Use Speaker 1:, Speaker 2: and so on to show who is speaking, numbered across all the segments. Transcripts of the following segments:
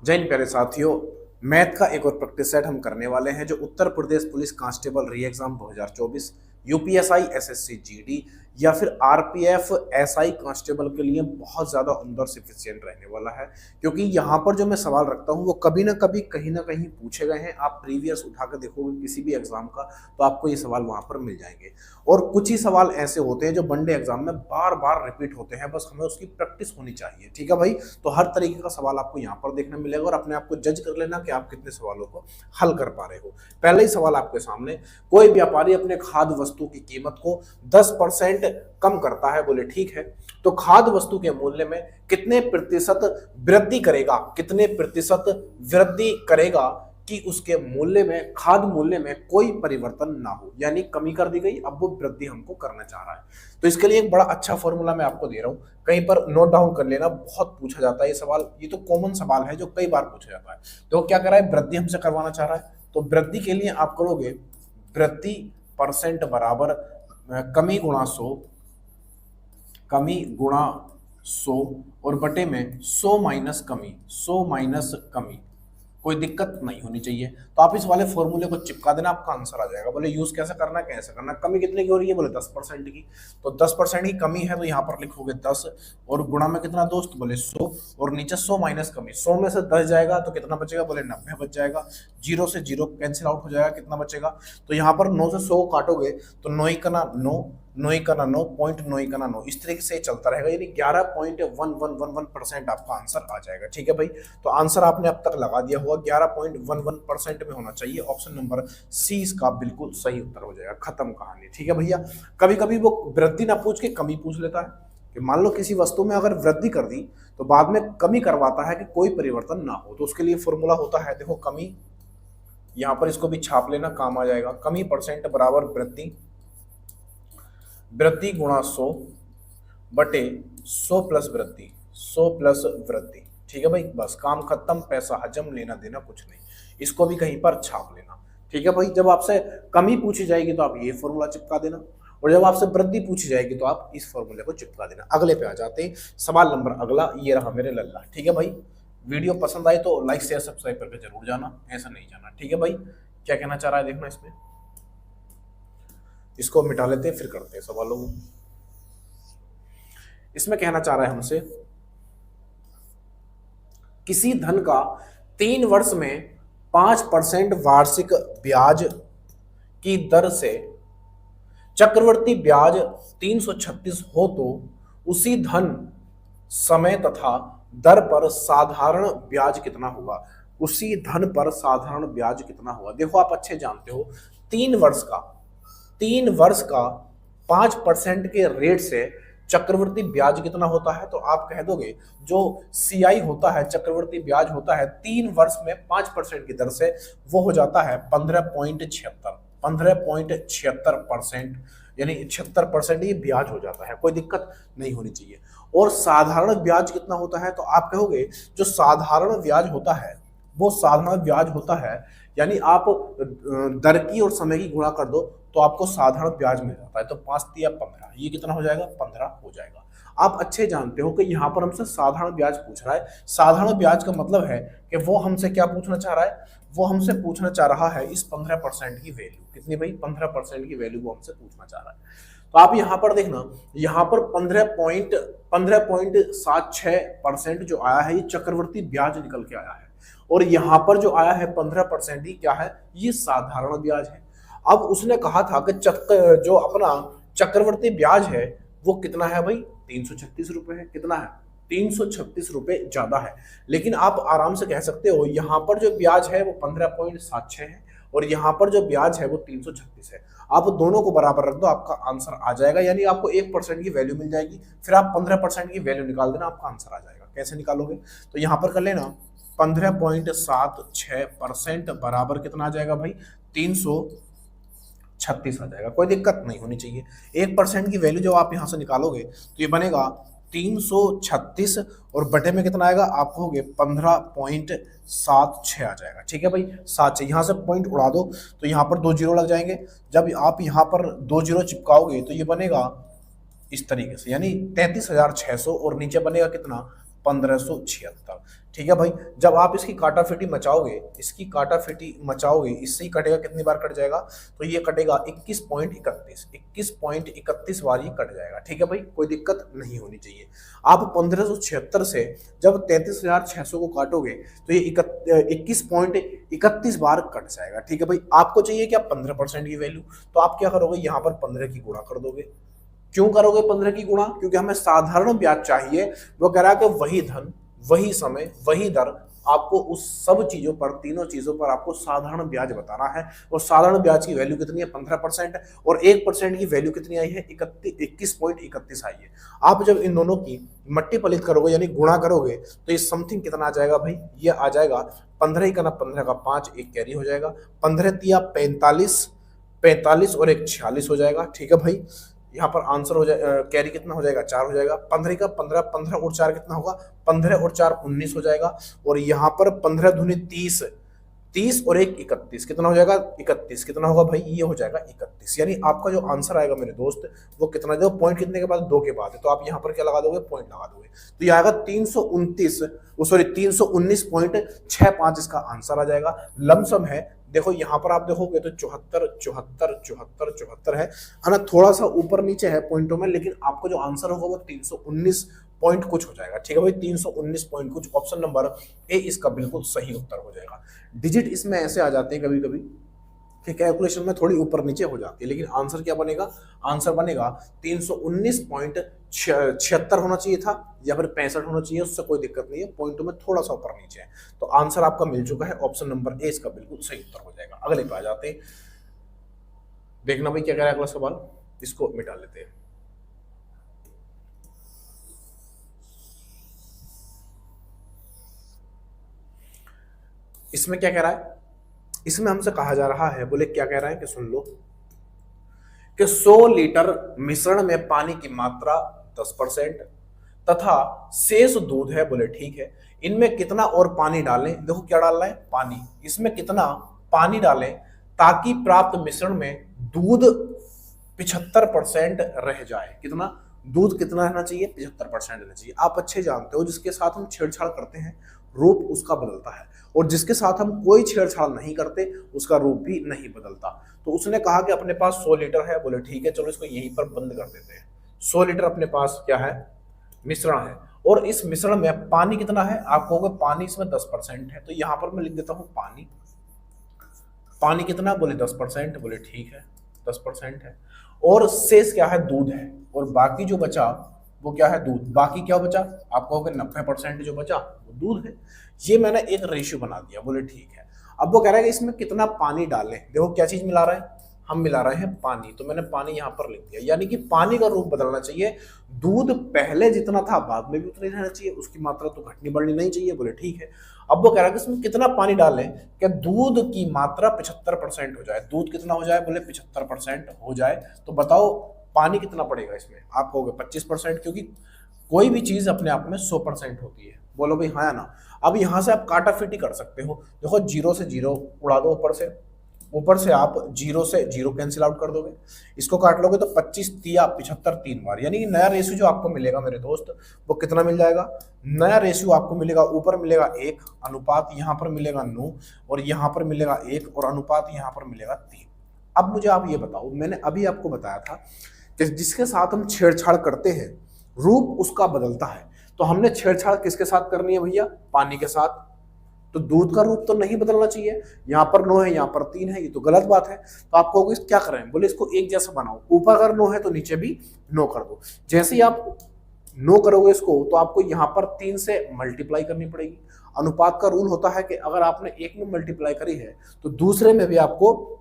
Speaker 1: जय हिंद प्यारे साथियों। मैथ का एक और प्रैक्टिस सेट हम करने वाले हैं जो Uttar Pradesh police constable re exam 2024, UPSI SSC GD या फिर आरपीएफ एसआई कांस्टेबल के लिए बहुत ज़्यादा उम्दा और सफिशियंट रहने वाला है। क्योंकि यहाँ पर जो मैं सवाल रखता हूँ वो कभी ना कभी कहीं ना कहीं पूछे गए हैं। आप प्रीवियस उठाकर देखोगे किसी भी एग्जाम का तो आपको ये सवाल वहाँ पर मिल जाएंगे। और कुछ ही सवाल ऐसे होते हैं जो वनडे एग्जाम में बार बार रिपीट होते हैं, बस हमें उसकी प्रैक्टिस होनी चाहिए। ठीक है भाई, तो हर तरीके का सवाल आपको यहाँ पर देखने मिलेगा और अपने आप को जज कर लेना कि आप कितने सवालों को हल कर पा रहे हो। पहले ही सवाल आपके सामने, कोई व्यापारी अपने खाद्य वस्तु की कीमत को 10% कम करता है। बोले ठीक है, तो खाद्य वस्तु के मूल्य में कितने प्रतिशत वृद्धि करेगा, कितने प्रतिशत वृद्धि करेगा कि उसके मूल्य में, खाद्य मूल्य में कोई परिवर्तन ना हो, यानी कमी कर दी गई, अब वो वृद्धि हमको करना चाह रहा है। तो इसके लिए एक बड़ा अच्छा फॉर्मूला मैं आपको दे रहा हूं, कहीं पर नोट डाउन कर लेना। बहुत पूछा जाता है ये सवाल, ये तो कॉमन सवाल है जो कई बार पूछा जाता है। तो क्या कर रहा है, वृद्धि हमसे करवाना चाह रहा है। तो वृद्धि के लिए आप करोगे वृद्धि परसेंट बराबर कमी गुणा 100, कमी गुणा 100 और बटे में 100 माइनस कमी, 100 माइनस कमी। कोई दिक्कत नहीं होनी चाहिए। तो आप इस वाले फॉर्मूले को चिपका देना, आपका आंसर आ जाएगा। बोले यूज कैसे करना, कैसे करना, कमी कितने की हो रही है, बोले 10% की। तो 10% की कमी है तो यहाँ पर लिखोगे 10 और गुणा में कितना दोस्त, बोले 100 और नीचे 100 माइनस कमी। 100 में से 10 जाएगा तो कितना बचेगा, बोले 90 बच जाएगा। 0 से 0 कैंसिल आउट हो जाएगा, कितना बचेगा। तो यहाँ पर 9 से 100 काटोगे तो 9 का ना 9, 9 का ना 9, पॉइंट 9 का ना 9, इस तरीके से चलता रहेगा, यानी 11.1111% आपका आंसर आ जाएगा। ठीक है भाई, तो आंसर आपने अब तक लगा दिया हुआ 11.11% में होना चाहिए। ऑप्शन नंबर सी इसका बिल्कुल सही उत्तर हो जाएगा, खत्म कहानी। ठीक है भैया, कभी कभी वो वृद्धि ना पूछ के कमी पूछ लेता है कि मान लो किसी वस्तु में अगर वृद्धि कर दी तो बाद में कमी करवाता है कि कोई परिवर्तन ना हो। तो उसके लिए फॉर्मूला होता है, देखो कमी, यहां पर इसको भी छाप लेना, काम आ जाएगा। कमी परसेंट बराबर वृद्धि, वृद्धि गुणा 100 बटे 100 प्लस वृद्धि, 100 प्लस वृद्धि। ठीक है भाई, बस काम खत्म, पैसा हजम, लेना देना कुछ नहीं। इसको भी कहीं पर छाप लेना। ठीक है भाई, जब आपसे कमी पूछी जाएगी तो आप ये फॉर्मूला चिपका देना और जब आपसे वृद्धि पूछी जाएगी तो आप इस फॉर्मूले को चिपका देना। अगले पे आ जाते हैं, सवाल नंबर अगला, ये रहा मेरे लल्ला। ठीक है भाई, वीडियो पसंद आई तो लाइक शेयर सब्सक्राइब करके जरूर जाना, ऐसा नहीं जाना। ठीक है भाई, क्या कहना चाह रहा है देखना इसमें, इसको मिटा लेते हैं फिर करते हैं सवालों को। इसमें कहना चाह रहा है हमसे, किसी धन का 3 वर्ष में 5% वार्षिक ब्याज की दर से चक्रवृद्धि ब्याज 336 हो तो उसी धन, समय तथा दर पर साधारण ब्याज कितना होगा। उसी धन पर साधारण ब्याज कितना होगा। देखो आप अच्छे जानते हो, 3 वर्ष का 5% के रेट से चक्रवृद्धि ब्याज कितना होता है। तो आप कह दोगे जो सीआई होता है, चक्रवृद्धि ब्याज होता है 3 वर्ष में 5% की दर से, वो हो जाता है 15.76, 15.76%, यानी 76% ये ब्याज हो जाता है। कोई दिक्कत नहीं होनी चाहिए। और साधारण ब्याज कितना होता है, तो आप कहोगे जो साधारण ब्याज होता है वो साधारण ब्याज होता है, यानी आप दर की और समय की गुणा कर दो तो आपको साधारण ब्याज मिल जाता है। तो 5 या 15, ये कितना हो जाएगा, 15 हो जाएगा। आप अच्छे जानते हो कि यहाँ पर हमसे साधारण ब्याज पूछ रहा है। साधारण ब्याज का मतलब है कि वो हमसे क्या पूछना चाह रहा है, वो हमसे पूछना चाह रहा है इस 15% की वैल्यू कितनी भाई, 15% की वैल्यू वो हमसे पूछना चाह रहा है। तो आप यहाँ पर देखना, यहाँ पर 15.76% जो आया है ये चक्रवृद्धि ब्याज निकल के आया है और यहाँ पर जो आया है 15% ही क्या है, ये साधारण ब्याज है। अब उसने कहा था कि जो अपना चक्रवृद्धि ब्याज है वो कितना है भाई, 336 रुपए है। कितना है, 336 रुपए ज्यादा है। लेकिन आप आराम से कह सकते हो यहाँ पर जो ब्याज है वो 15.76 है और यहाँ पर जो ब्याज है वो 336 है। आप दोनों को बराबर रख दो, आपका आंसर आ जाएगा, यानी आपको 1% की वैल्यू मिल जाएगी। फिर आप 15% की वैल्यू निकाल देना, आपका आंसर आ जाएगा। कैसे निकालोगे, तो यहाँ पर कर लेना 15.76% बराबर कितना आ जाएगा भाई, 336 आ जाएगा। कोई दिक्कत नहीं होनी चाहिए। 1% की वैल्यू जो आप यहाँ से निकालोगे तो ये बनेगा 336 और बटे में कितना आएगा, आप कहोगे 15.76 आ जाएगा। ठीक है भाई, 7 से यहाँ से पॉइंट उड़ा दो तो यहाँ पर 2 जीरो लग जाएंगे। जब आप यहाँ पर 2 जीरो चिपकाओगे तो ये बनेगा इस तरीके से, यानी 33,600 और नीचे बनेगा कितना, 1576। ठीक है भाई, जब आप इसकी काटाफिटी मचाओगे, इससे ही कटेगा, कितनी बार कट जाएगा, तो ये कटेगा 21.31 बार ये कट जाएगा। ठीक है भाई, कोई दिक्कत नहीं होनी चाहिए। आप 1576 से जब 33,600 को काटोगे तो ये 21.31 बार कट जाएगा। ठीक है भाई, आपको चाहिए क्या 15% की वैल्यू, तो आप क्या करोगे, यहाँ पर 15 की गुणा कर दोगे। क्यों करोगे 15 की गुणा, क्योंकि हमें साधारण ब्याज चाहिए। वो कह रहा है कि वही धन, वही समय, वही दर, आपको उस सब चीजों पर, तीनों चीजों पर आपको साधारण ब्याज बताना है। और साधारण ब्याज की वैल्यू कितनी है, 15%, और 1% की वैल्यू कितनी आई है, 21.31 आई है। आप जब इन दोनों की मल्टीप्लिकेट करोगे यानी गुणा करोगे तो ये समथिंग कितना आ जाएगा भाई, ये आ जाएगा 15 का 15 का 5, एक कैरी हो जाएगा, 15 तिया 45 और एक 46 हो जाएगा। ठीक है भाई, यहाँ पर आंसर हो जाए, कैरी कितना हो जाएगा, 4 हो जाएगा। 15 का 15, 15 और 4 कितना होगा, 15 और 4 19 हो जाएगा। और यहाँ पर 15 दूनी 30, 30 और 1 31, कितना हो जाएगा, 31, कितना होगा भाई, ये हो जाएगा 31। यानी आपका जो आंसर आएगा मेरे दोस्त, वो कितना दो, पॉइंट कितने के बाद, 2 के बाद है, तो आप यहाँ पर क्या लगा दोगे, पॉइंट लगा दोगे, तो ये आएगा 329 इसका आंसर आ जाएगा। लमसम है, देखो यहाँ पर आप देखोगे तो 74 है ना, थोड़ा सा ऊपर नीचे है पॉइंटों में, लेकिन आपको जो आंसर होगा वो 319 पॉइंट कुछ हो जाएगा। ठीक है भाई, 319 पॉइंट कुछ, ऑप्शन नंबर ए इसका बिल्कुल सही उत्तर हो जाएगा। डिजिट इसमें ऐसे आ जाते हैं कभी कभी कि कैलकुलेशन में थोड़ी ऊपर नीचे हो जाती है, लेकिन आंसर क्या बनेगा, आंसर बनेगा 319.76 होना चाहिए था, या फिर 65 होना चाहिए, उससे कोई दिक्कत नहीं है, पॉइंटों में थोड़ा सा ऊपर नीचे है। तो आंसर आपका मिल चुका है, ऑप्शन नंबर ए इसका बिल्कुल सही उत्तर हो जाएगा। अगले पे आ जाते हैं, देखना भाई क्या कह रहा है अगला सवाल, इसको मिटा लेते हैं। इसमें क्या कह रहा है, इसमें हमसे कहा जा रहा है, बोले क्या कह रहा है कि सुन लो, कि 100 लीटर मिश्रण में पानी की मात्रा 10% तथा शेष दूध है, बोले ठीक है, इनमें कितना और पानी डालें, देखो क्या डालना है, पानी, इसमें कितना पानी डालें ताकि प्राप्त मिश्रण में दूध 75% रह जाए। कितना दूध, कितना रहना चाहिए, 75% रहना चाहिए। आप अच्छे जानते हो जिसके साथ हम छेड़छाड़ करते हैं रूप उसका बदलता है, और जिसके साथ हम कोई छेड़छाड़ नहीं करते उसका रूप भी नहीं बदलता। तो उसने कहा कि अपने पास 100 लीटर है, बोले ठीक है, चलो इसको यहीं पर बंद कर देते हैं। 100 लीटर अपने पास क्या है, मिश्रण है, और इस मिश्रण में पानी कितना है, आप कहोगे पानी इसमें 10% है, तो यहां पर मैं लिख देता हूं पानी, पानी कितना, बोले 10%, बोले ठीक है 10% है, और शेष क्या है, दूध है, और बाकी जो बचा वो क्या है, दूध। बाकी क्या बचा, आप कहोगे 90% जो बचा वो दूध है। ये मैंने एक रेशियो बना दिया, बोले ठीक है। अब वो कह रहा है कि इसमें कितना पानी डालें, देखो क्या चीज मिला रहा है, हम मिला रहे हैं पानी, तो मैंने पानी यहां पर लिख दिया, यानी कि पानी का रूप बदलना चाहिए। दूध पहले जितना था बाद में भी उतना ही रहना चाहिए, उसकी मात्रा तो घटनी बढ़नी नहीं चाहिए, बोले ठीक है। अब वो कह रहा है कि इसमें कितना पानी डालें कि दूध की मात्रा 75% हो जाए, दूध कितना हो जाए, बोले 75% हो जाए। तो बताओ पानी कितना पड़ेगा इसमें, आप कहोगे 25%, क्योंकि कोई भी चीज अपने आप में 100% होती है, बोलो भाई हाँ या ना। अब यहां से आप काटाफिटी कर सकते हो, देखो 0 से 0 उड़ा दो, ऊपर से आप 0 से 0 कैंसिल आउट कर दोगे, इसको काट लोगे तो 25 तिया 75 3 बार, यानी कि नया रेशियो जो आपको मिलेगा मेरे दोस्त वो कितना मिल जाएगा, नया रेशियो आपको मिलेगा, ऊपर मिलेगा 1 अनुपात, यहाँ पर मिलेगा 9 और यहाँ पर मिलेगा 1 और अनुपात यहाँ पर मिलेगा 3। अब मुझे आप ये बताओ, मैंने अभी आपको बताया था कि जिसके साथ हम छेड़छाड़ करते हैं रूप उसका बदलता है, तो हमने छेड़छाड़ किसके साथ करनी है भैया, पानी के साथ। तो दूध का रूप तो नहीं बदलना चाहिए, यहाँ पर 9 है यहाँ पर 3 है, ये तो गलत बात है। तो आप कहोगे क्या करें, बोले इसको एक जैसा बनाओ, ऊपर अगर 9 है तो नीचे भी 9 कर दो। जैसे ही आप 9 करोगे इसको तो आपको यहाँ पर 3 से मल्टीप्लाई करनी पड़ेगी। अनुपात का रूल होता है कि अगर आपने एक में मल्टीप्लाई करी है तो दूसरे में भी आपको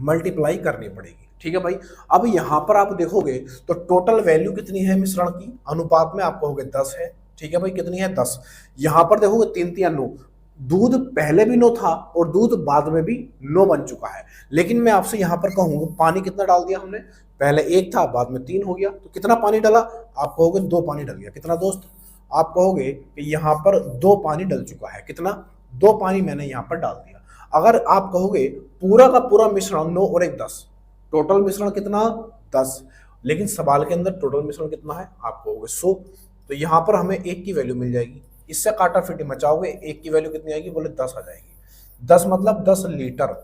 Speaker 1: मल्टीप्लाई करनी पड़ेगी। ठीक है भाई, अब यहां पर आप देखोगे तो टोटल वैल्यू कितनी है मिश्रण की, अनुपात में आप कहोगे 10 है। ठीक है भाई, कितनी है 10। यहां पर देखोगे 3 3 9, दूध पहले भी 9 था और दूध बाद में भी 9 बन चुका है। लेकिन मैं आपसे यहां पर कहूंगा पानी कितना डाल दिया हमने, पहले 1 था बाद में 3 हो गया, तो कितना पानी डाला, आप कहोगे 2 पानी डल गया। कितना दोस्त, आप कहोगे कि यहाँ पर 2 पानी डल चुका है। कितना, 2 पानी मैंने यहाँ पर डाल दिया। अगर आप कहोगे पूरा का पूरा मिश्रण 9 और 1 10, टोटल मिश्रण कितना 10, लेकिन सवाल के अंदर टोटल मिश्रण कितना है, आप कहोगे 100। तो यहाँ पर हमें 1 की वैल्यू मिल जाएगी। इससे काटाफिटी मचाओगे, 1 की वैल्यू कितनी आएगी, बोले 10 आ जाएगी। 10 मतलब 10 लीटर,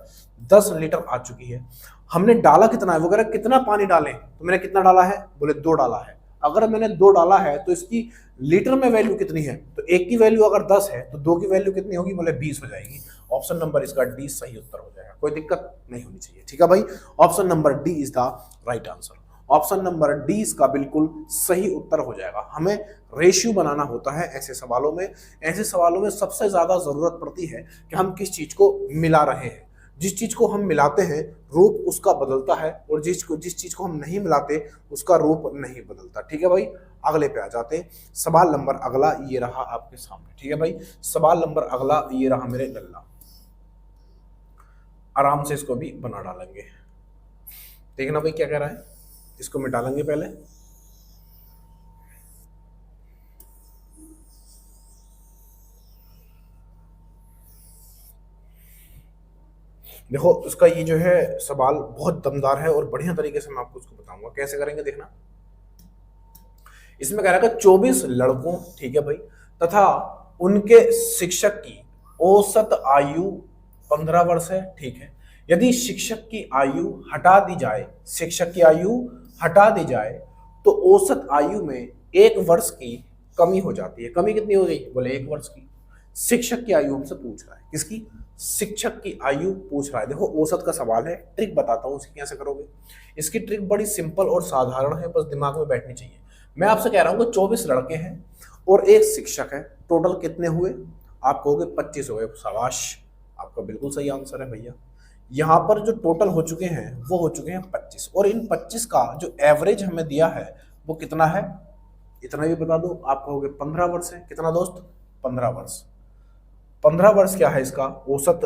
Speaker 1: 10 लीटर आ चुकी है। हमने डाला कितना है, वो कह रहा है कितना पानी डालें, तो मैंने कितना डाला है, बोले 2 डाला है। अगर मैंने 2 डाला है तो इसकी लीटर में वैल्यू कितनी है, तो 1 की वैल्यू अगर 10 है तो 2 की वैल्यू कितनी होगी, बोले 20 हो जाएगी। ऑप्शन नंबर इसका डी सही उत्तर हो जाएगा, कोई दिक्कत नहीं होनी चाहिए। ठीक है भाई, option number D is the right answer. Option number D इसका बिल्कुल सही उत्तर हो जाएगा। हमें रेशियो बनाना होता है ऐसे सवालों में। ऐसे सवालों में सबसे ज्यादा जरूरत पड़ती है कि हम किस चीज को मिला रहे हैं। जिस चीज को हम मिलाते हैं रूप उसका बदलता है, और जिस चीज को हम नहीं मिलाते उसका रूप नहीं बदलता। ठीक है भाई, अगले पे आ जाते हैं। सवाल नंबर अगला ये रहा आपके सामने। ठीक है भाई, सवाल नंबर अगला ये रहा मेरे लल्ला। आराम से इसको भी बना डालेंगे। देखना भाई क्या कह रहा है, इसको मिटा लेंगे पहले। देखो उसका ये जो है सवाल बहुत दमदार है और बढ़िया तरीके से मैं आपको उसको बताऊंगा कैसे करेंगे, देखना। इसमें कह रहा है कि 24 लड़कों, ठीक है भाई, तथा उनके शिक्षक की औसत आयु 15 वर्ष है। ठीक है, यदि शिक्षक की आयु हटा दी जाए, शिक्षक की आयु हटा दी जाए तो औसत आयु में 1 वर्ष की कमी हो जाती है। कमी कितनी हो गई, बोले 1 वर्ष की। शिक्षक की आयु हमसे पूछ रहा है, किसकी, शिक्षक की आयु पूछ रहा है। देखो औसत का सवाल है, ट्रिक बताता हूं उसकी कैसे करोगे। इसकी ट्रिक बड़ी सिंपल और साधारण है, बस दिमाग में बैठनी चाहिए। मैं आपसे कह रहा हूं कि 24 लड़के हैं और 1 शिक्षक है, टोटल कितने हुए, आप कहोगे 25 हो गए। शाबाश, आपका बिल्कुल सही आंसर है भैया। यहाँ पर जो टोटल हो चुके हैं वो हो चुके हैं 25, और इन 25 का जो एवरेज हमें दिया है वो कितना है, इतना भी बता दो। आप कहोगे 15 वर्ष है। कितना दोस्त, 15 वर्ष। 15 वर्ष क्या है, इसका औसत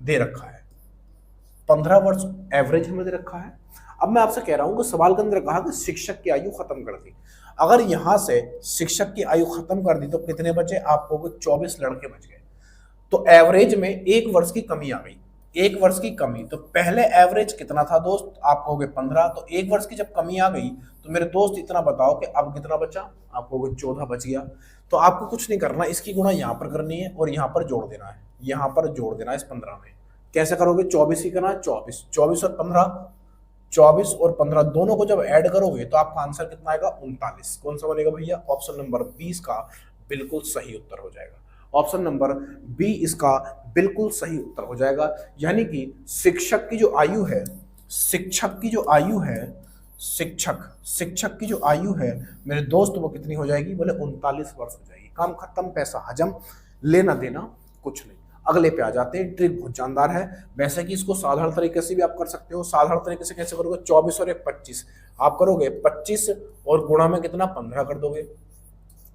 Speaker 1: दे रखा है। 15 वर्ष एवरेज हमें दे रखा है। अब मैं आपसे कह रहा हूं कि सवाल के अंदर कहा कि शिक्षक की आयु खत्म कर दी। अगर यहां से शिक्षक की आयु खत्म कर दी तो कितने बचे, आप कहोगे 24 लड़के बच गए। तो एवरेज में 1 वर्ष की कमी आ गई, 1 वर्ष की कमी। तो पहले एवरेज कितना था दोस्त, आप कहोगे 15। तो 1 वर्ष की जब कमी आ गई तो मेरे दोस्त इतना बताओ कि अब कितना बचा, आप कहोगे 14 बच गया। तो आपको कुछ नहीं करना, इसकी गुणा यहाँ पर करनी है और यहाँ पर जोड़ देना है, यहाँ पर जोड़ देना है इस 15 में। कैसे करोगे, 24 ही करना, 24 24 और 15, 24 और 15 दोनों को जब ऐड करोगे तो आपका आंसर कितना आएगा, 39। कौन सा बनेगा भैया, ऑप्शन नंबर 20 का बिल्कुल सही उत्तर हो जाएगा। ऑप्शन नंबर बी इसका बिल्कुल सही उत्तर हो जाएगा। यानी कि शिक्षक की जो आयु है, शिक्षक की जो आयु है, शिक्षक की जो आयु है मेरे दोस्त वो कितनी हो जाएगी, बोले 39 वर्ष हो जाएगी। काम खत्म, पैसा हजम, लेना देना कुछ नहीं। अगले पे आ जाते हैं। ट्रिक बहुत जानदार है, वैसे कि इसको साधारण तरीके से भी आप कर सकते हो। साधारण तरीके से कैसे करोगे, 24 और 1 25, आप करोगे 25 और गुणा में कितना 15 कर दोगे।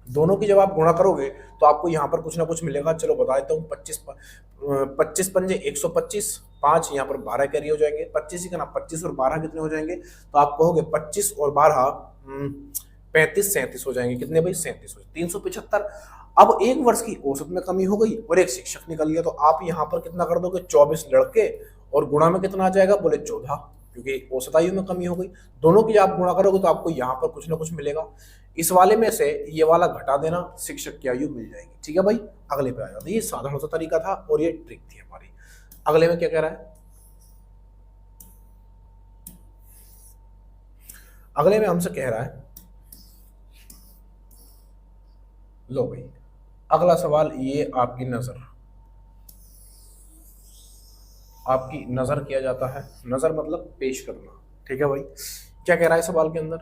Speaker 1: दोनों की जब आप गुणा करोगे तो आपको यहाँ पर कुछ ना कुछ मिलेगा। चलो बता देता हूँ, 25 पंजे 125, 5 यहाँ पर 12 कैरी हो जाएंगे। 25 ही करना, 25 और 12 कितने हो जाएंगे, तो आप कहोगे 25 और 12 35 37 हो जाएंगे। कितने भाई, 37 हो, 375। अब 1 वर्ष की औसत में कमी हो गई और 1 शिक्षक निकल गया, तो आप यहाँ पर कितना कर दोगे, 24 लड़के और गुणा में कितना आ जाएगा, बोले 14, क्योंकि औसत आयु में कमी हो गई। दोनों की आप गुणा करोगे तो आपको यहाँ पर कुछ ना कुछ मिलेगा। इस वाले में से ये वाला घटा देना, शिक्षक की आयु मिल जाएगी। ठीक है भाई, अगले पे आ जाते। ये साधारण सा तरीका था और ये ट्रिक थी हमारी। अगले में क्या कह रहा है, अगले में हमसे कह रहा है, लो भाई अगला सवाल, ये आपकी नजर किया जाता है। नजर मतलब पेश करना। ठीक है भाई, क्या कह रहा है सवाल के अंदर,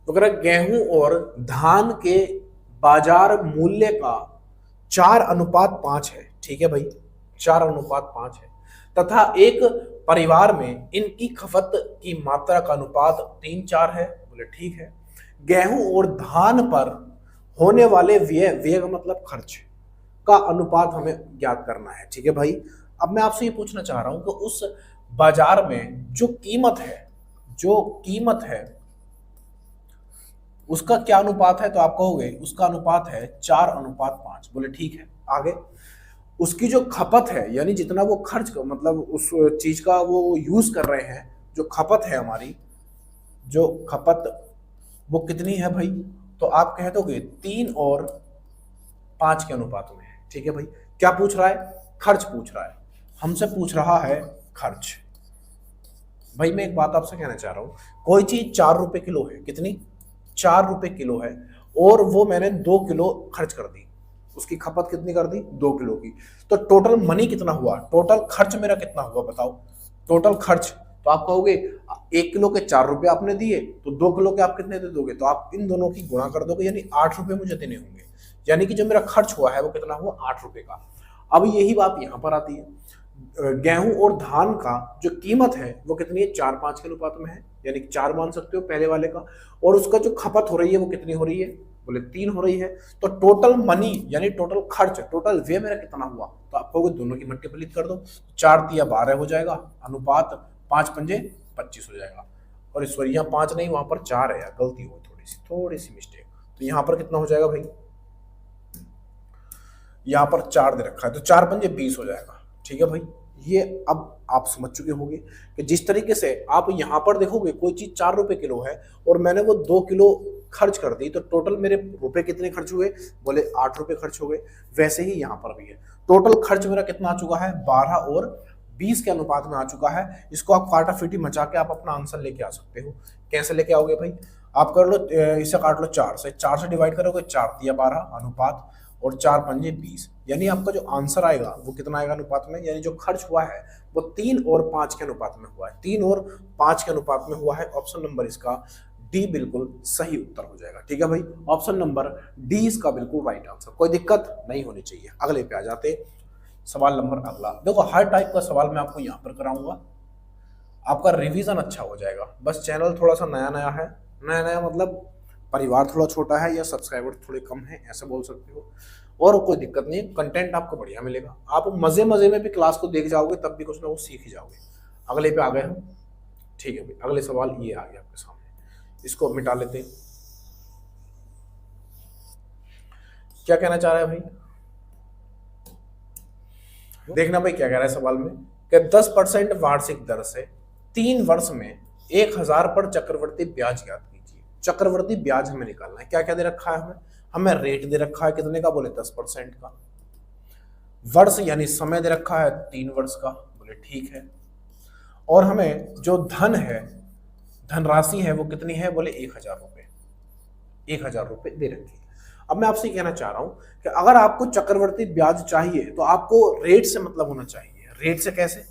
Speaker 1: अगर गेहूं और धान के बाजार मूल्य का 4:5 है। ठीक है भाई, 4:5 है, तथा एक परिवार में इनकी खपत की मात्रा का अनुपात 3:4 है। बोले ठीक है, गेहूं और धान पर होने वाले व्यय मतलब खर्च का अनुपात हमें ज्ञात करना है। ठीक है भाई, अब मैं आपसे ये पूछना चाह रहा हूं कि उस बाजार में जो कीमत है उसका क्या अनुपात है, तो आप कहोगे उसका अनुपात है 4:5। बोले ठीक है, आगे उसकी जो खपत है, यानी जितना वो खर्च मतलब उस चीज का वो यूज कर रहे हैं, जो खपत है हमारी, जो खपत वो कितनी है भाई, तो आप कह दोगे 3 और 5 के अनुपात में है। ठीक है भाई, क्या पूछ रहा है, खर्च पूछ रहा है, हमसे पूछ रहा है खर्च। भाई मैं एक बात आपसे कहना चाह रहा हूं, कोई चीज 4 रुपए किलो है, कितनी, 4 रुपए किलो है, और वो मैंने 2 किलो खर्च कर दी, उसकी खपत कितनी कर दी, 2 किलो की, तो टोटल मनी कितना हुआ, टोटल खर्च मेरा कितना हुआ बताओ, टोटल खर्च। तो आप कहोगे 1 किलो के 4 रुपए आपने दिए, तो 2 किलो के आप कितने दे दोगे, तो आप इन दोनों की गुणा कर दोगे, यानी 8 रुपए मुझे देने होंगे, यानी कि जो मेरा खर्च हुआ है वो कितना हुआ, 8 रुपए का। अब यही बात यहां पर आती है, गेहूं और धान का जो कीमत है वो कितनी है, 4-5 के अनुपात में है, यानी 4 मान सकते हो पहले वाले का, और उसका जो खपत हो रही है वो कितनी हो रही है, बोले 3 हो रही है। तो टोटल मनी यानी टोटल खर्च, टोटल वे मेरा कितना हुआ, तो आप कहोगे दोनों की मल्टीप्लिक कर दो, 4 तिया 12 हो जाएगा, अनुपात 5 पंजे 25 हो जाएगा, और इस यहाँ 5 नहीं, वहां पर 4 है यार, गलती हो थोड़ी सी मिस्टेक, तो यहाँ पर कितना हो जाएगा भाई, यहाँ पर 4 दे रखा है, तो 4 पंजे 20 हो जाएगा। ठीक है भाई, ये अब आप समझ चुके होंगे कि जिस तरीके से आप यहां पर देखोगे कोई चीज 4 रुपए किलो है और मैंने वो 2 किलो खर्च कर दी, तो टोटल मेरे रुपए कितने खर्च हुए, बोले 8 रुपए खर्च हो गए। वैसे ही यहां पर भी है, टोटल खर्च मेरा कितना आ चुका है, 12 और 20 के अनुपात में आ चुका है। इसको आप फाटाफिटी मचा के आप अपना आंसर लेके आ सकते हो। कैसे लेके आओगे भाई, आप कर लो, इसे काट लो 4 से डिवाइड करोगे, 4 तिया 12 अनुपात, और 4 पंजे 20, यानी आपका जो आंसर आएगा वो कितना आएगा अनुपात में, यानी जो खर्च हुआ है वो 3 और 5 के अनुपात में हुआ है, 3 और 5 के अनुपात में हुआ है। ऑप्शन नंबर इसका डी बिल्कुल सही उत्तर हो जाएगा। ठीक है भाई, ऑप्शन नंबर डी इसका बिल्कुल राइट आंसर, कोई दिक्कत नहीं होनी चाहिए। अगले पे आ जाते, सवाल नंबर अगला। देखो हर टाइप का सवाल मैं आपको यहाँ पर कराऊंगा, आपका रिवीजन अच्छा हो जाएगा। बस चैनल थोड़ा सा नया नया है, नया नया मतलब परिवार थोड़ा छोटा है या सब्सक्राइबर थोड़े कम है, ऐसा बोल सकते हो, और कोई दिक्कत नहीं, कंटेंट आपको बढ़िया मिलेगा, आप मजे मजे में भी क्लास को देख जाओगे, तब भी कुछ ना कुछ सीख ही जाओगे। अगले पे आ गए हम। ठीक है भाई, अगले सवाल ये आ गया आपके सामने, इसको मिटा लेते हैं। क्या कहना चाह रहा है भाई, देखना भाई क्या कह रहा है सवाल में, कि 10% वार्षिक दर से 3 वर्ष में 1000 पर चक्रवर्ती ब्याज ज्ञात कीजिए। चक्रवर्ती ब्याज हमें निकालना है, क्या क्या दे रखा है हमें रेट दे रखा है कितने का, बोले 10% का, वर्ष यानी समय दे रखा है 3 वर्ष का, बोले ठीक है, और हमें जो धन है, धनराशि है वो कितनी है, बोले 1000 रुपए, 1000 रुपए दे रखी है। अब मैं आपसे कहना चाह रहा हूं कि अगर आपको चक्रवर्ती ब्याज चाहिए तो आपको रेट से मतलब होना चाहिए। रेट से कैसे,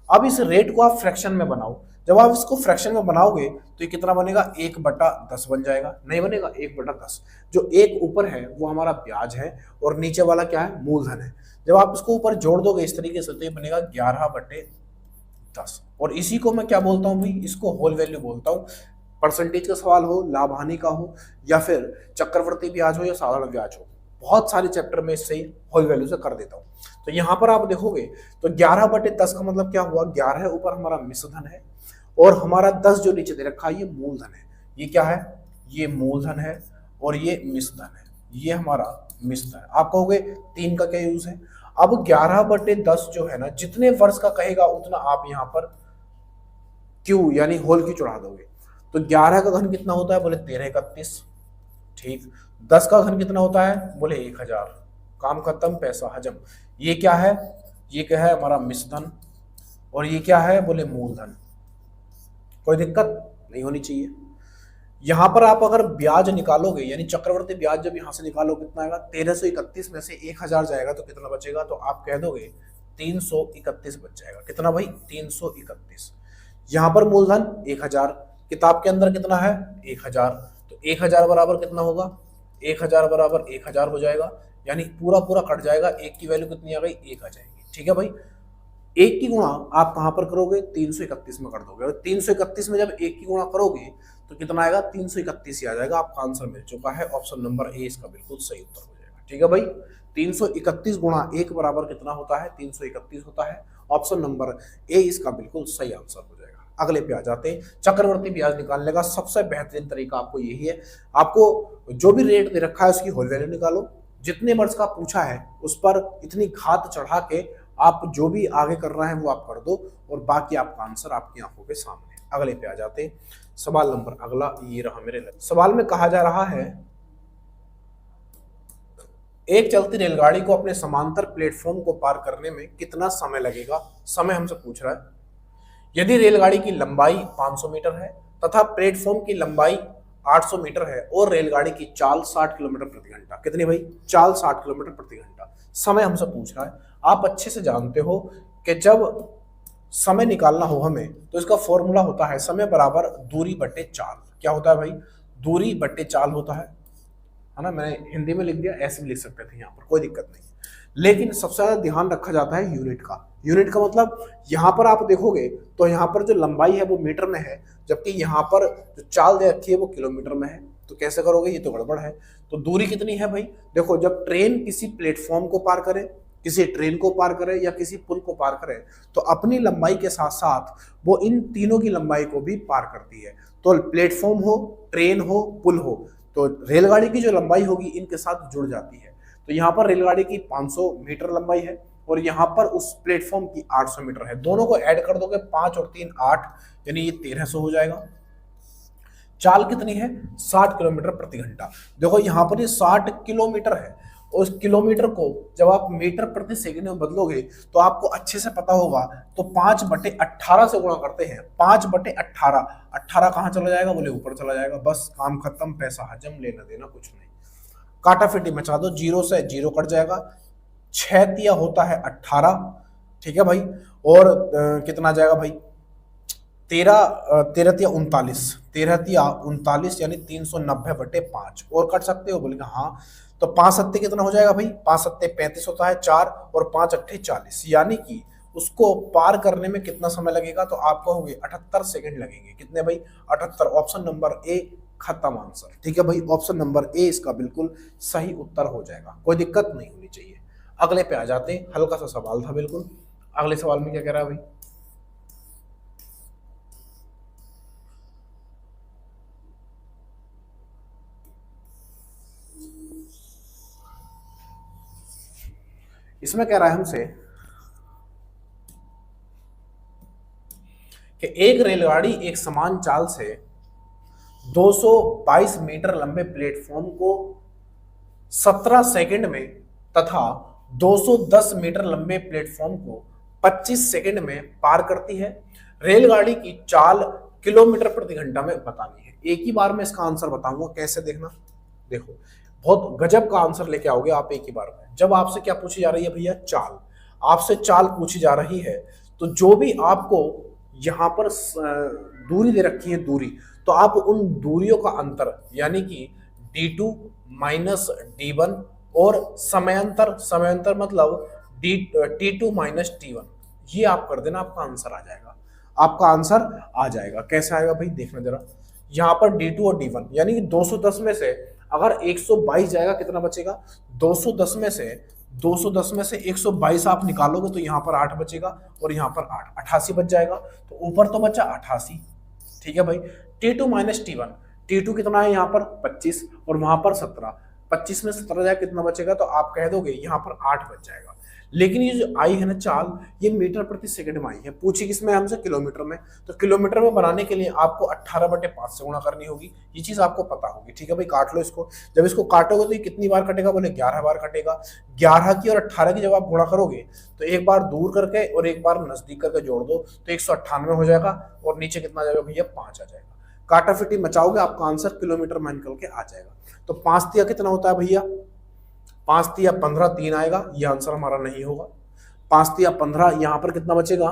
Speaker 1: अब इस रेट को आप फ्रैक्शन में बनाओ, जब आप इसको फ्रैक्शन में बनाओगे तो ये कितना बनेगा, 1/10 बन जाएगा, नहीं बनेगा 1/10, जो एक ऊपर है वो हमारा ब्याज है और नीचे वाला क्या है, मूलधन है। जब आप इसको ऊपर जोड़ दोगे इस तरीके से तो ये बनेगा 11/10, और इसी को मैं क्या बोलता हूं भाई, इसको होल वैल्यू बोलता हूं। परसेंटेज का सवाल हो, लाभ हानि का हो, या फिर चक्रवर्ती ब्याज हो या साधारण ब्याज हो, बहुत सारे चैप्टर में इससे होल वैल्यू से कर देता हूं। तो यहां पर आप देखोगे तो 11/10 का मतलब क्या हुआ, 11 ऊपर हमारा मिश्रधन है और हमारा 10 जो नीचे दे रखा है ये मूलधन है। ये क्या है, ये मूलधन है और ये मिश्रधन है, ये हमारा मिश्रधन है। आप कहोगे 3 का क्या यूज है, अब 11/10 जो है ना, जितने वर्ष का कहेगा उतना आप यहाँ पर क्यू यानी होल की चढ़ा दोगे। तो 11 का घन कितना होता है, बोले 1331, ठीक। 10 का घन कितना होता है, बोले 1000, काम खत्म, पैसा हजम। ये क्या है, ये क्या है, हमारा मिश्रधन, और ये क्या है, बोले मूलधन। कोई दिक्कत नहीं होनी चाहिए। यहां पर आप अगर ब्याज निकालोगे यानी चक्रवर्ती ब्याज जब यहां से निकालो कितना आएगा, 1331 में से 1000 जाएगा तो कितना बचेगा, तो आप कह दोगे 331 बच जाएगा। कितना भाई, 331। यहां पर मूलधन 1000, किताब के अंदर कितना है 1000, तो 1000 बराबर कितना होगा, 1000 बराबर 1000 हो जाएगा, यानी पूरा पूरा कट जाएगा, एक की वैल्यू कितनी आ गई, 1 आ जाएगी। ठीक है भाई, एक की गुणा आप कहां पर करोगे, 331 में कर दोगे, और 331 में जब एक की गुणा करोगे तो कितना आएगा, 331 ही आ जाएगा। आपका आंसर मिल चुका है, ऑप्शन नंबर ए इसका बिल्कुल सही उत्तर हो जाएगा। ठीक है भाई, 331 गुणा 1 बराबर कितना होता है, 331 होता है। ऑप्शन नंबर ए इसका बिल्कुल सही आंसर हो जाएगा। अगले पे आ जाते हैं, चक्रवर्ती ब्याज निकालने का सबसे बेहतरीन तरीका आपको यही है, आपको जो भी रेट दे रखा है उसकी होल वैल्यू निकालो, जितने वर्ष का पूछा है उस पर इतनी घात चढ़ा के आप जो भी आगे कर रहे हैं वो आप कर दो, और बाकी आपका आंसर आपकी आंखों के सामने। अगले पे आ जाते हैं। सवाल नंबर अगला ये रहा मेरे लिए। सवाल में कहा जा रहा है एक चलती रेलगाड़ी को अपने समांतर प्लेटफॉर्म को पार करने में कितना समय लगेगा। समय हमसे पूछ रहा है यदि रेलगाड़ी की लंबाई 500 मीटर है तथा प्लेटफॉर्म की लंबाई 800 मीटर है और रेलगाड़ी की चाल 60 किलोमीटर प्रति घंटा। कितनी भाई? चाल 60 किलोमीटर प्रति घंटा। समय हमसे पूछ रहा है। आप अच्छे से जानते हो कि जब समय निकालना हो हमें तो इसका फॉर्मूला होता है समय बराबर दूरी बट्टे चाल। क्या होता है भाई? दूरी बट्टे चाल होता है ना। मैंने हिंदी में लिख दिया, ऐसे भी लिख सकते थे, यहाँ पर कोई दिक्कत नहीं। लेकिन सबसे ज्यादा ध्यान रखा जाता है यूनिट का। यूनिट का मतलब यहाँ पर आप देखोगे तो यहाँ पर जो लंबाई है वो मीटर में है, जबकि यहाँ पर जो चाल दे रखी है वो किलोमीटर में है। तो कैसे करोगे? ये तो गड़बड़ है। तो दूरी कितनी है भाई? देखो, जब ट्रेन किसी प्लेटफॉर्म को पार करे, किसी ट्रेन को पार करे या किसी पुल को पार करे तो अपनी लंबाई के साथ साथ वो इन तीनों की लंबाई को भी पार करती है। तो प्लेटफॉर्म हो, ट्रेन हो, पुल हो, तो रेलगाड़ी की जो लंबाई होगी इनके साथ जुड़ जाती है। तो यहाँ पर रेलगाड़ी की 500 मीटर लंबाई है और यहाँ पर उस प्लेटफॉर्म की 800 मीटर है। दोनों को ऐड कर दोगे 5 और 3 8, यानी ये 1300 हो जाएगा। चाल कितनी है? 60 किलोमीटर प्रति घंटा। देखो यहाँ पर ये 60 किलोमीटर है और उस किलोमीटर को जब आप मीटर प्रति सेकंड में बदलोगे तो आपको अच्छे से पता होगा। तो 5/18 से गुणा करते हैं। 5/18, 18 कहाँ चला जाएगा? बोले ऊपर चला जाएगा। बस काम खत्म, पैसा हजम, लेना देना कुछ नहीं। काटाफिटी मचा दो, 0 से 0 कट जाएगा। 6 तिया होता है 18, ठीक है भाई। और कितना आ जाएगा भाई? 13 तिया 39, 13 तिया 39 यानी 390/5। और कट सकते हो? बोले हाँ। तो 5 सत्ते कितना हो जाएगा भाई? 5 सत्ते 35 होता है 4 और 5 अट्ठे 40, यानी कि उसको पार करने में कितना समय लगेगा? तो आप कहोगे 78 सेकंड लगेंगे। कितने भाई? 78। ऑप्शन नंबर ए खत्म आंसर। ठीक है भाई, ऑप्शन नंबर ए इसका बिल्कुल सही उत्तर हो जाएगा। कोई दिक्कत नहीं होनी चाहिए। अगले पे आ जाते हैं। हल्का सा सवाल था बिल्कुल। अगले सवाल में क्या कह रहा है भाई? इसमें कह रहा है हमसे कि एक रेलगाड़ी एक समान चाल से 222 मीटर लंबे प्लेटफॉर्म को 17 सेकंड में तथा 210 मीटर लंबे प्लेटफॉर्म को 25 सेकंड में पार करती है। रेलगाड़ी की चाल किलोमीटर प्रति घंटा में बतानी है। एक ही बार में इसका आंसर बताऊंगा, कैसे देखना। देखो, बहुत गजब का आंसर लेके आओगे आप एक ही बार में। जब आपसे क्या पूछी जा रही है भैया? चाल। आपसे चाल पूछी जा रही है तो जो भी आपको यहां पर दूरी दे रखी है, दूरी, तो आप उन दूरियों का अंतर यानी कि d2 माइनस d1 और समयांतर, समयांतर मतलब t2 माइनस t1, ये आप कर देना, आपका आंसर आ जाएगा। आपका आंसर आ जाएगा। कैसे आएगा भाई? देखना जरा। यहाँ पर d2 और d1 यानी कि 210 में से अगर 122 जाएगा, कितना बचेगा? 210 में से 122 आप निकालोगे तो यहाँ पर 8 बचेगा और यहाँ पर 8, 88 बच जाएगा। तो ऊपर तो बचा 88, ठीक है भाई। t2 माइनस t1, t2 कितना है यहाँ पर? 25 और वहां पर 17, 25 में 17 जाएगा, कितना बचेगा? तो आप कह दोगे यहाँ पर 8 बच जाएगा। लेकिन ये जो आई है ना चाल, ये मीटर प्रति सेकंड में आई है। पूछी किसमें? हमसे किलोमीटर में। तो किलोमीटर में बनाने के लिए आपको 18/5 से गुणा करनी होगी। ये चीज आपको पता होगी, ठीक है भाई। काट लो इसको। जब इसको काटोगे तो ये कितनी बार कटेगा? बोले 11 बार कटेगा। 11 की और 18 की जब आप गुणा करोगे तो एक बार दूर करके और एक बार नजदीक करके जोड़ दो तो 198 हो जाएगा और नीचे कितना आ जाएगा भैया? 5 आ जाएगा। काटाफिटी मचाओगे, आपका आंसर किलोमीटर में निकल के आ जाएगा। तो 5 तिया कितना होता है भैया? 5 तिया 15, 3 आएगा। ये आंसर हमारा नहीं होगा। 5 तिया 15, यहां पर कितना बचेगा?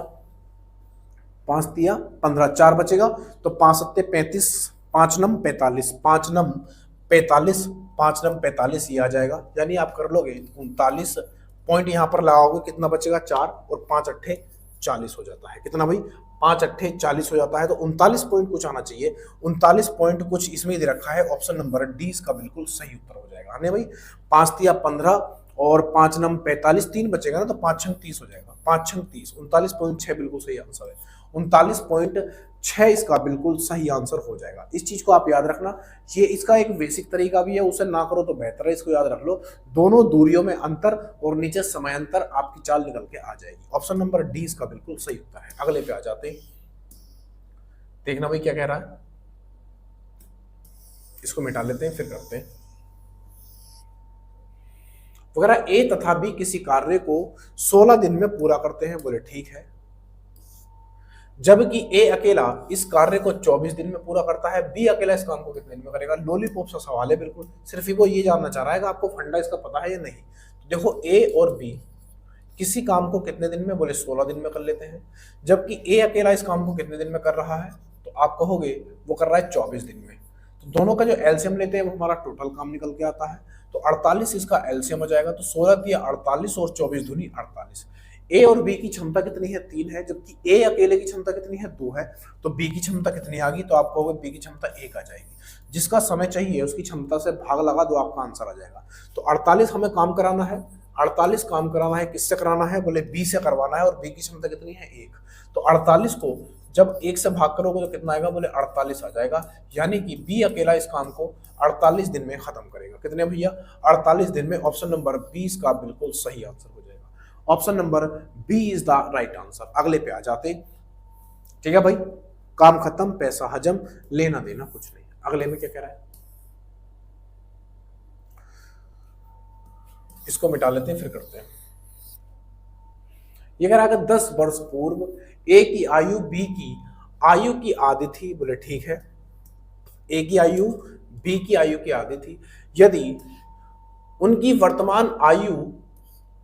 Speaker 1: 5 तिया 15, 4 बचेगा। तो 5 सत्ते 35, 5 नम 45, 5 नम 45, 5 नम 45, ये आ जाएगा। यानी आप कर लोगे 39 पॉइंट यहाँ पर लगाओगे, कितना बचेगा? 4 और 5 अट्ठे 40 हो जाता है। कितना भाई? 5 अट्ठे 40 हो जाता है। तो 39 पॉइंट कुछ आना चाहिए। 39 पॉइंट कुछ इसमें दे रखा है। ऑप्शन नंबर डी इसका बिल्कुल सही उत्तर हो जाएगा। आने भाई 5 तिया 15 और 5 नम 45, 3 बचेगा ना, तो 5 छंग 30 हो जाएगा। 5 छंग 30, 39.6 बिल्कुल सही आंसर है। 39.6 इसका बिल्कुल सही आंसर हो जाएगा। इस चीज को आप याद रखना। ये इसका एक बेसिक तरीका भी है, उसे ना करो तो बेहतर है। इसको याद रख लो। दोनों दूरियों में अंतर और नीचे समयांतर, आपकी चाल निकल के आ जाएगी। ऑप्शन नंबर डी इसका बिल्कुल सही उत्तर है। अगले पे आ जाते हैं। देखना भाई क्या कह रहा है, इसको मिटा लेते हैं फिर करते हैं। वगैरह ए तथा बी किसी कार्य को 16 दिन में पूरा करते हैं, बोले ठीक है। जबकि ए अकेला इस कार्य को 24 दिन में पूरा करता है, बी अकेला इस काम को कितने दिन में करेगा। लॉलीपॉप सा सवाल है बिल्कुल, सिर्फ वो ये जानना चाह रहा है कि आपको फंडा इसका पता है या नहीं। तो देखो ए और बी किसी काम को कितने दिन में, बोले 16 दिन में कर लेते हैं। जबकि ए अकेला इस काम को कितने दिन में कर रहा है, तो आप कहोगे वो कर रहा है 24 दिन में। तो दोनों का जो एलसीएम लेते हैं वो हमारा टोटल काम निकल के आता है। तो 48 इसका एलसीएम हो जाएगा। तो 16 दिया 48 और 24 दूनी 48। ए और बी की क्षमता कितनी है, 3 है। जबकि ए अकेले की क्षमता कितनी है, 2 है। तो बी की क्षमता कितनी आ गई, तो आप कहोगे बी की क्षमता 1 आ जाएगी। जिसका समय चाहिए उसकी क्षमता से भाग लगा दो, आपका आंसर आ जाएगा। तो 48 हमें काम कराना है, 48 काम कराना है, किससे कराना है, बोले बी से करवाना है। और बी की क्षमता कितनी है, 1। तो 48 को जब 1 से भाग करोगे तो कितना आएगा, बोले 48 आ जाएगा। यानी कि बी अकेला इस काम को 48 दिन में खत्म करेगा। कितने भैया, 48 दिन में। ऑप्शन नंबर 20 का बिल्कुल सही आंसर हो जाएगा। Option number b is the right answer. अगले पे आ जाते, ठीक है भाई। काम खत्म, पैसा हजम, लेना देना कुछ नहीं। अगले में क्या कह रहा है, इसको मिटा लेते हैं फिर करते हैं। ये कह रहा है 10 वर्ष पूर्व ए की आयु बी की आयु की आधी थी, बोले ठीक है। ए की आयु बी की आयु की आधी थी। यदि उनकी वर्तमान आयु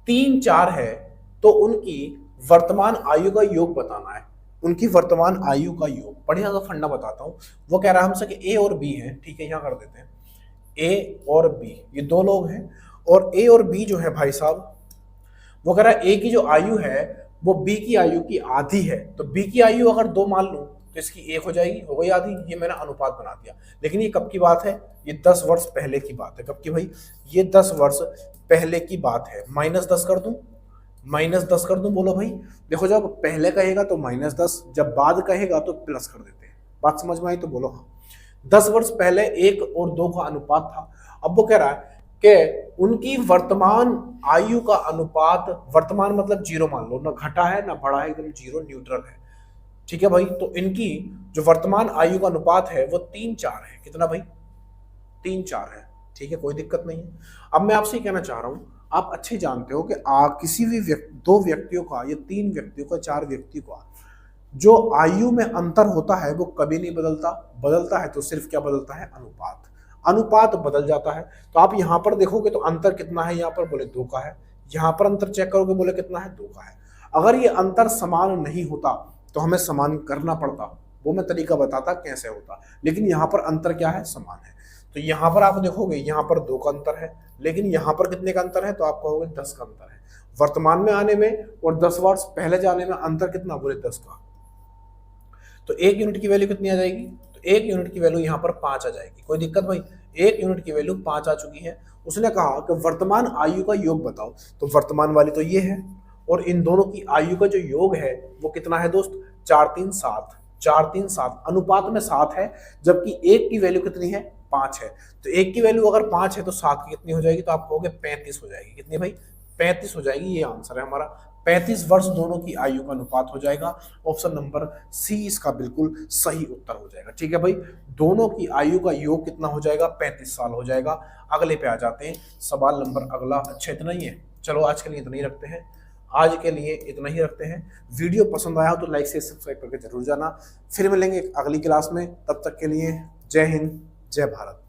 Speaker 1: 3-4 है तो उनकी वर्तमान आयु का योग बताना है। उनकी वर्तमान आयु का योग, बढ़िया सा फंडा बताता हूं। वो कह रहा है हमसे कि ए और बी है, ठीक है, यहां कर देते हैं। ए और बी ये 2 लोग हैं, और ए और बी जो है भाई साहब, वो कह रहा है ए की जो आयु है वो बी की आयु की आधी है। तो बी की आयु अगर 2 मान लूं तो इसकी 1 हो जाएगी, हो गई आधी। ये मैंने अनुपात बना दिया। लेकिन ये कब की बात है, ये 10 वर्ष पहले की बात है। कब की भाई, ये 10 वर्ष पहले की बात है। -10 कर दूं, -10 कर दूं, बोलो भाई। देखो जब पहले कहेगा तो -10, जब बाद कहेगा तो प्लस कर देते हैं। बात समझ में आई तो बोलो हाँ। 10 वर्ष पहले 1 और 2 का अनुपात था। अब वो कह रहा है कि उनकी वर्तमान आयु का अनुपात, वर्तमान मतलब 0 मान लो, ना घटा है ना बढ़ा है, एकदम 0 न्यूट्रल है, ठीक है भाई। तो इनकी जो वर्तमान आयु का अनुपात है वो 3-4 है। कितना भाई, 3-4 है, ठीक है, कोई दिक्कत नहीं है। अब मैं आपसे कहना चाह रहा हूं, आप अच्छे जानते हो कि किसी भी 2 व्यक्तियों का या 3 व्यक्तियों का, 4 व्यक्तियों का जो आयु में अंतर होता है वो कभी नहीं बदलता। बदलता है तो सिर्फ क्या बदलता है, अनुपात। अनुपात बदल जाता है। तो आप यहां पर देखोगे तो अंतर कितना है, यहां पर बोले 2 का है। यहां पर अंतर चेक करोगे, बोले कितना है, 2 का है। अगर ये अंतर समान नहीं होता तो हमें समान करना पड़ता, वो मैं तरीका बताता कैसे होता। लेकिन यहाँ पर अंतर क्या है, समान है। तो यहाँ पर आप देखोगे यहाँ पर 2 का अंतर है, लेकिन यहाँ पर कितने का अंतर है, तो आप कहोगे 10 का अंतर है। वर्तमान में आने में और 10 वर्ष पहले जाने में अंतर कितना, बोले 10 का। तो 1 यूनिट की वैल्यू कितनी आ जाएगी, तो 1 यूनिट की वैल्यू यहाँ पर 5 आ जाएगी। कोई दिक्कत भाई, 1 यूनिट की वैल्यू 5 आ चुकी है। उसने कहा कि वर्तमान आयु का योग बताओ, तो वर्तमान वाली तो ये है, और इन दोनों की आयु का जो योग है वो कितना है दोस्त, 4-3-7। 4-3-7 अनुपात में 7 है, जबकि 1 की वैल्यू कितनी है, 5 है। तो 1 की वैल्यू अगर 5 है तो 7 की कितनी हो जाएगी, तो आप कहोगे 35 हो जाएगी। कितनी भाई, 35 हो जाएगी। ये आंसर है हमारा। 35 वर्ष दोनों की आयु का अनुपात हो जाएगा। ऑप्शन नंबर सी इसका बिल्कुल सही उत्तर हो जाएगा। ठीक है भाई, दोनों की आयु का योग कितना हो जाएगा, 35 साल हो जाएगा। अगले पे आ जाते हैं, सवाल नंबर अगला। अच्छा इतना ही है, चलो आज के लिए इतना ही रखते हैं। आज के लिए इतना ही रखते हैं। वीडियो पसंद आया हो तो लाइक से सब्सक्राइब करके जरूर जाना। फिर मिलेंगे अगली क्लास में, तब तक के लिए जय हिंद, जय भारत।